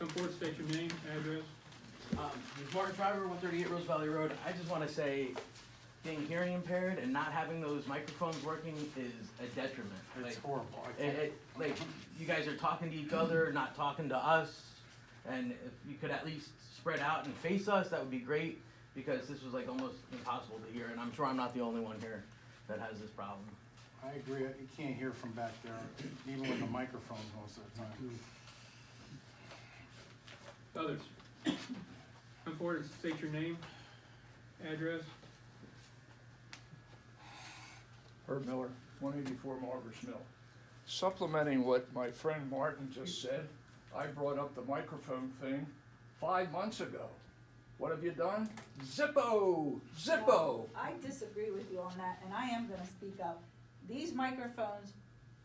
come forward, state your name, address. Martin Driver, 138 Rose Valley Road. I just want to say, being hearing impaired and not having those microphones working is a detriment. It's horrible. Like, you guys are talking to each other, not talking to us, and if you could at least spread out and face us, that would be great, because this was like almost impossible to hear, and I'm sure I'm not the only one here that has this problem. I agree, you can't hear from back there, even with the microphones most of the time. Others, come forward and state your name, address. Herb Miller, 184 Margaret's Mill. Supplementing what my friend Martin just said, I brought up the microphone thing 5 months ago. What have you done? Zippo! Zippo! Well, I disagree with you on that, and I am gonna speak up. These microphones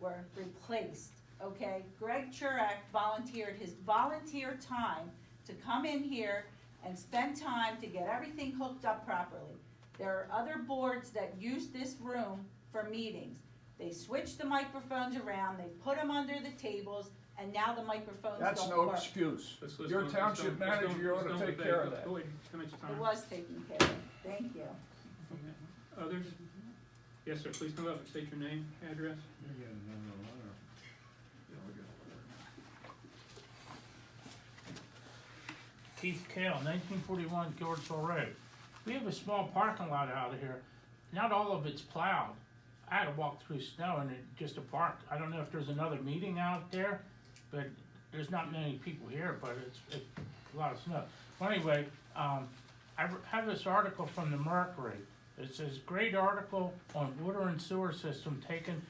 were replaced, okay? Greg Churak volunteered his volunteer time to come in here and spend time to get everything hooked up properly. There are other boards that use this room for meetings. They switch the microphones around, they put them under the tables, and now the microphones That's don't no work. excuse. Let's Your go- township let's go- manager, you ought let's to go take with care of that. Go ahead, how much It time? was taken care of, thank you. Okay. Others? Yes, sir, please come up and state your name, address. Keith Kale, 1941 Georgeville Road. We have a small parking lot out of here. Not all of it's plowed. I had to walk through snow and it just a park. I don't know if there's another meeting out there, but there's not many people here, but it's a lot of snow. Well, anyway, I have this article from the Mercury. It says, great article on water and sewer system taken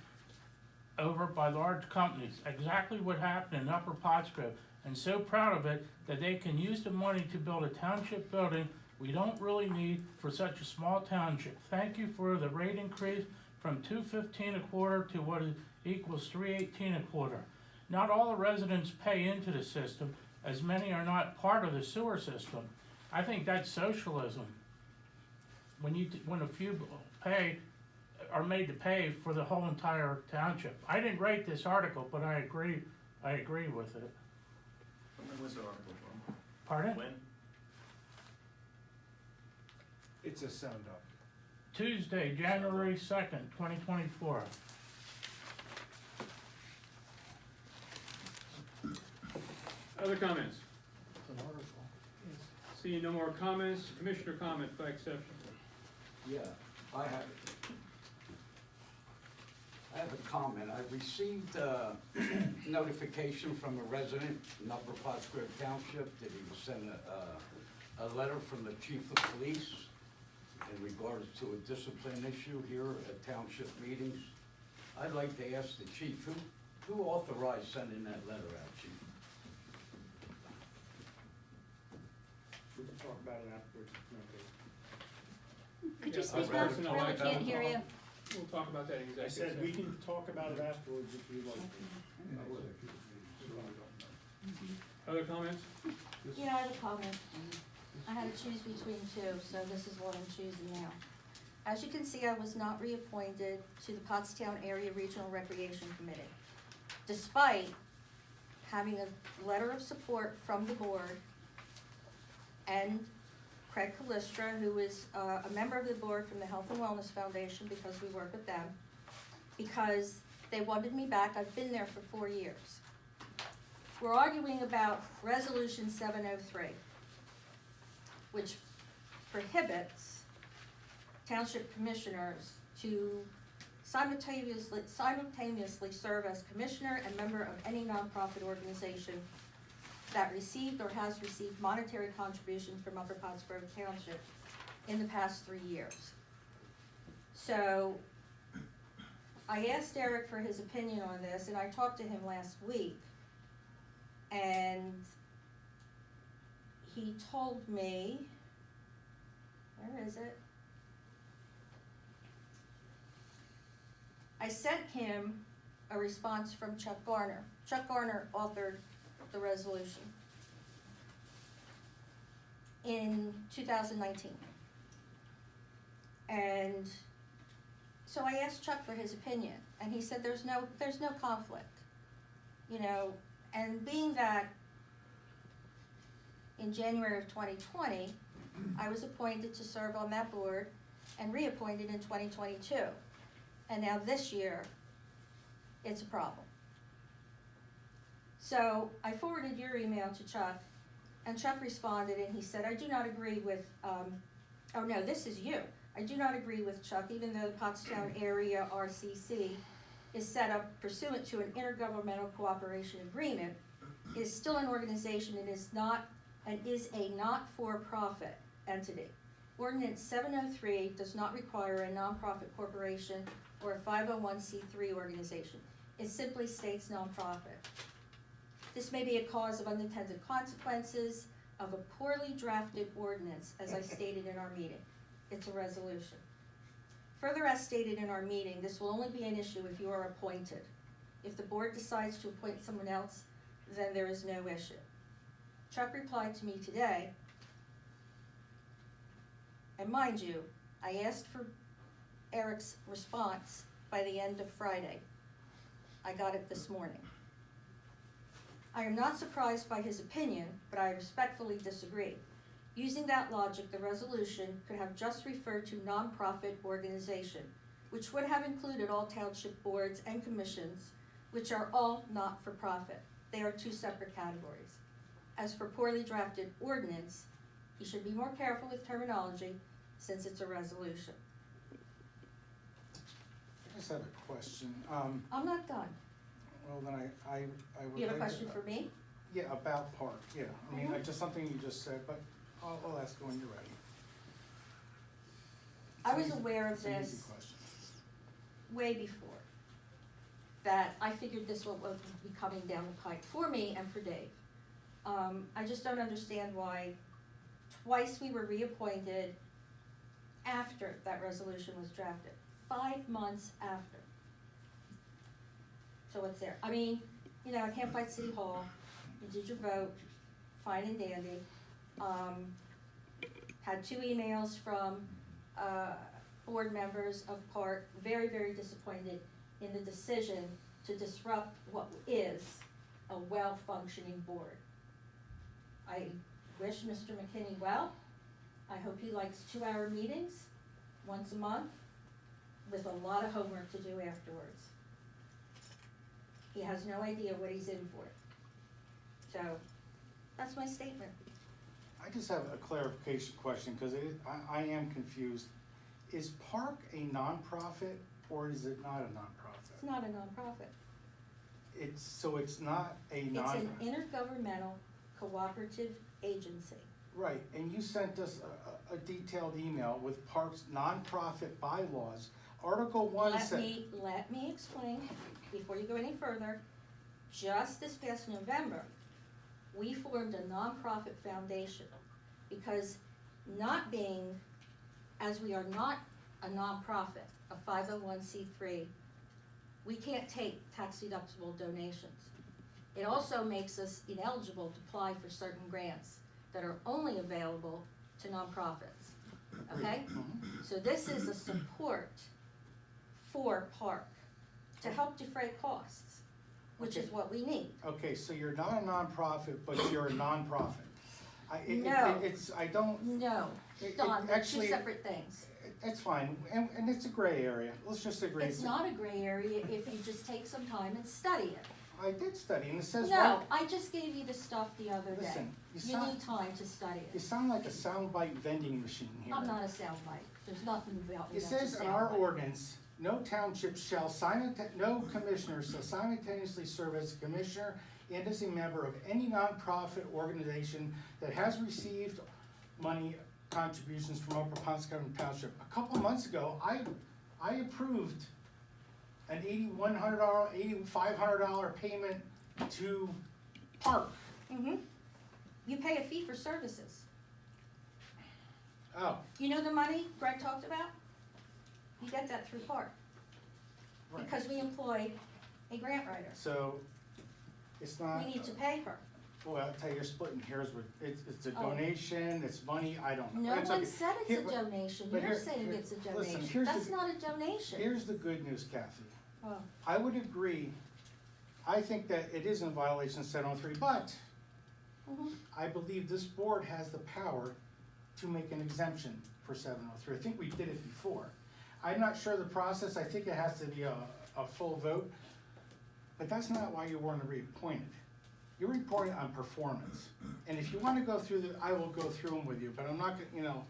over by large companies. Exactly what happened in Upper Pottsgrove. And so proud of it that they can use the money to build a township building we don't really need for such a small township. Thank you for the rate increase from $2.15 a quarter to what equals $3.18 a quarter. Not all the residents pay into the system, as many are not part of the sewer system. I think that's socialism. When a few are made to pay for the whole entire township. I didn't write this article, but I agree with it. When was the article from? Pardon? When? It's a send up. Tuesday, January 2nd, 2024. Other comments? It's an article. Seeing no more comments, commissioner comment by exception. Yeah, I have a comment. I received a notification from a resident in Upper Pottsgrove Township that he was sent a letter from the chief of police in regards to a discipline issue here at township meetings. I'd like to ask the chief, who authorized sending that letter out, chief? We can talk about it afterwards. Could you Yes, speak I'd up? rather know Really like that. can't hear you. We'll talk about that in I executive said we session. can talk about it afterwards if you'd like. Other comments? Yeah, I have a comment. I had to choose between two, so this is what I'm choosing now. As you can see, I was not reappointed to the Pottstown Area Regional Recreation Committee, despite having a letter of support from the board and Craig Callistra, who is a member of the board from the Health and Wellness Foundation, because we work with them, because they wanted me back. I've been there for 4 years. We're arguing about Resolution 703, which prohibits township commissioners to simultaneously serve as commissioner and member of any nonprofit organization that received or has received monetary contributions from Upper Pottsgrove Township in the past 3 years. So I asked Eric for his opinion on this, and I talked to him last week, and he told me, where is it? I sent him a response from Chuck Garner. Chuck Garner authored the resolution in 2019. And so I asked Chuck for his opinion, and he said there's no conflict, you know, and being that in January of 2020, I was appointed to serve on that board and reappointed in 2022. And now this year, it's a problem. So I forwarded your email to Chuck, and Chuck responded and he said, I do not agree with, oh no, this is you. I do not agree with Chuck, even though the Pottstown Area RCC is set up pursuant to an intergovernmental cooperation agreement, is still an organization and is a not-for-profit entity. Ordinance 703 does not require a nonprofit corporation or a 501c3 organization. It simply states nonprofit. This may be a cause of unintended consequences of a poorly drafted ordinance, as I stated in our meeting. It's a resolution. Further, as stated in our meeting, this will only be an issue if you are appointed. If the board decides to appoint someone else, then there is no issue. Chuck replied to me today, and mind you, I asked for Eric's response by the end of Friday. I got it this morning. I am not surprised by his opinion, but I respectfully disagree. Using that logic, the resolution could have just referred to nonprofit organization, which would have included all township boards and commissions, which are all not-for-profit. They are two separate categories. As for poorly drafted ordinance, you should be more careful with terminology since it's a resolution. I just have a question. I'm not done. Well, then I would You have a like question to- for me? Yeah, about park, yeah. I mean, Mhm. just something you just said, but I'll ask when you're ready. I It's was an easy- aware of it's an easy this question. way before, that I figured this would be coming down the pike for me and for Dave. I just don't understand why twice we were reappointed after that resolution was drafted, 5 months after. So what's there? I mean, you know, I can't fight City Hall, you did your vote, fine and dandy. Had 2 emails from, board members of Park, very, very disappointed in the decision to disrupt what is a well-functioning board. I wish Mr. McKinney well. I hope he likes 2-hour meetings once a month with a lot of homework to do afterwards. He has no idea what he's in for. So, that's my statement. I just have a clarification question, because I am confused. Is Park a nonprofit, or is it not a It's nonprofit? not a nonprofit. It's not a It's an intergovernmental cooperative agency. Right, and you sent us a detailed email with Park's nonprofit bylaws. Article 1 said. Let me explain before you go any further. Just this past November, we formed a nonprofit foundation because not being, as we are not a nonprofit, a 501c3, we can't take tax deductible donations. It also makes us ineligible to apply for certain grants that are only available to nonprofits, okay? So this is a support for Park to help defray costs, which is Okay. what we need. Okay, so you're not a nonprofit, but you're a nonprofit. No. I don't, No, It- Don, they're two actually- separate things. it's fine, and it's a gray area, let's just agree. It's not a gray area if you just take some time and study it. I did study, and it says No, right, I just gave you the stuff the other day. listen, You sound, need time to study you it. sound like a soundbite vending machine here. I'm not a soundbite. There's nothing about me It that's a says in our soundbite. ordinance, no township shall no commissioner shall simultaneously serve as a commissioner and as a member of any nonprofit organization that has received money contributions from Upper Pottstown Township. A couple of months ago, I approved an $8,100, $8,500 payment to Park. You pay a fee for services. Oh, You know the money Greg talked about? You get that through Park, right. because we employ a grant writer. So, it's not. We need to pay her. Boy, I'll tell you, you're splitting hairs with, it's a Oh. donation, it's money, I don't know. No It's one okay. said Here, it's a donation. but You're here- saying here- it's a listen, donation. here's That's the- not a donation. Here's the good news, Kathy. Oh. I would agree, I think that it is in violation of 703, but Mhm. I believe this board has the power to make an exemption for 703. I think we did it before. I'm not sure the process, I think it has to be a full vote, but that's not why you weren't reappointed. You're reporting on performance, and if you wanna go through I will go through them with you, but I'm not gonna,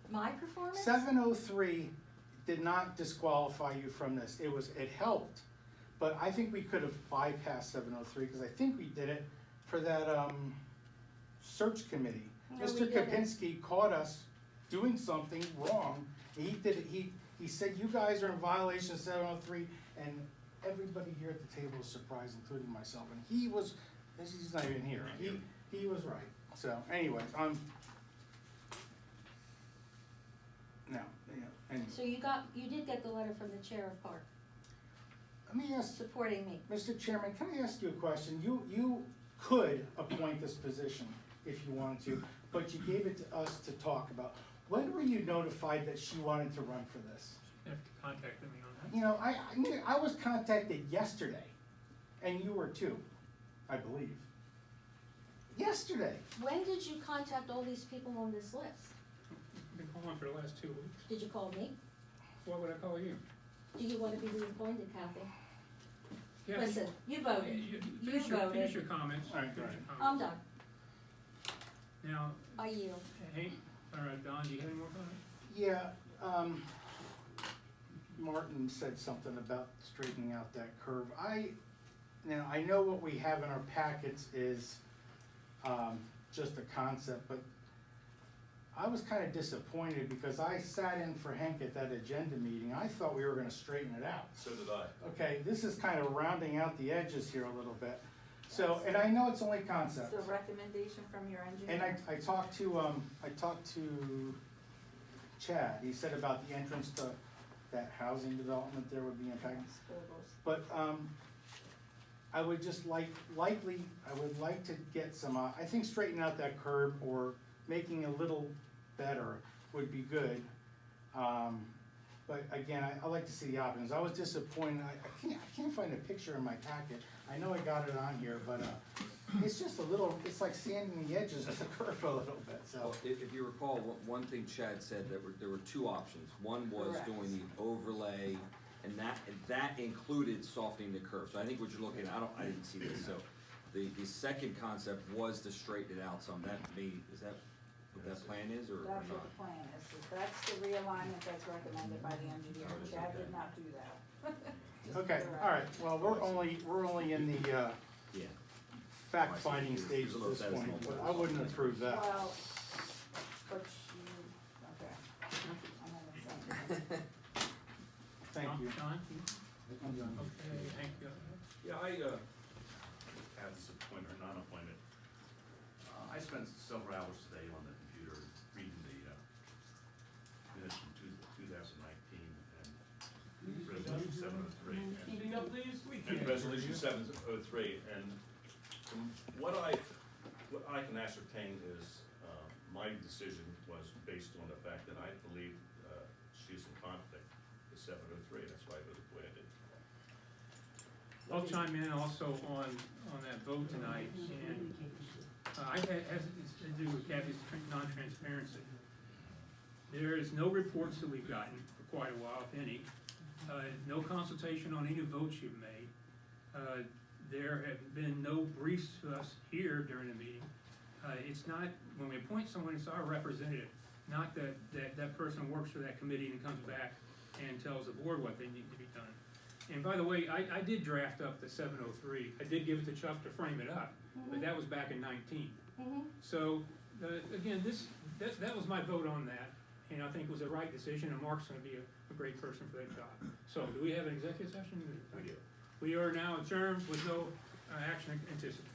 My performance? 703 did not disqualify you from this, it helped, but I think we could have bypassed 703, because I think we did it for that, search committee. No, Mr. we didn't. Kapinski caught us doing something wrong, and he said, you guys are in violation of 703, and everybody here at the table was surprised, including myself, and he's not even here, he was right, so anyways, anyway. So you did get the letter from the chair of park Let me ask, supporting me. Mr. Chairman, can I ask you a question? You could appoint this position if you wanted to, but you gave it to us to talk about. When were you notified that she wanted to run for this? You have to contact me on that. You know, I was contacted yesterday, and you were too, I believe. Yesterday. When did you contact all these people on this list? I've been calling for the last 2 weeks. Did you call me? Why would I call you? Do you want to be reappointed, Kathy? Yeah, Listen, you voted. Finish voted. your comments. All right, Finish go your ahead. I'm comments. done. Now, I yield. hey, all right, Don, do you have any more comments? Yeah, Martin said something about straightening out that curve. Now, I know what we have in our packets is, just a concept, but I was kinda disappointed because I sat in for Hank at that agenda meeting. I thought we were gonna straighten it out. So did I. Okay, this is kind of rounding out the edges here a little bit. So, and I know it's only concept. It's a recommendation from your engineer. And I talked to Chad, he said about the entrance to that housing development there would be impacted. But, I would just I would like to get some, I think straightening out that curb or making it a little better would be good. But again, I like to see the options. I was disappointed, I can't find a picture in my packet. I know I got it on here, but, it's just a little, it's like sanding the edges of the curve a little bit, so. Well, if you recall, one thing Chad said, there were two options. One was Correct. doing the overlay, and that included softening the curve. So I think what you're looking at, I didn't see this, so the second concept was to straighten it out some. Is that what that plan is, or That's what not? the plan is, so that's the realignment that's recommended by the engineer, Chad did not do that. Just Okay, for the all right, record. well, we're only in the, Yeah. fact-finding stage at this point, but I wouldn't approve that. Well, but you, okay. I'm not gonna say anything. Thank you. Don? I'm done. Okay, Hank, Yeah, I, as appointed or non-appointed, I spent several hours today on the computer reading the, minutes from 2019 and resolution 703. Speak up, please. And resolution 703, and from what I can ascertain is, my decision was based on the fact that I believe, she's in conflict with 703, that's why I voted the way I did. I'll chime in also on that vote tonight, and I has to do with Kathy's non-transparency. There is no reports that we've gotten for quite a while, if any. No consultation on any votes you've made. There have been no briefs to us here during the meeting. It's not, when we appoint someone, it's our representative, not that person works for that committee and comes back and tells the board what they need to be done. And by the way, I did draft up the 703. I did give it to Chuck to frame it up, but that was back in 19. So, again, that was my vote on that, and I think it was the right decision, and Mark's gonna be a great person for that job. So, do we have an executive session? We do. We are now adjourned with no action anticipated.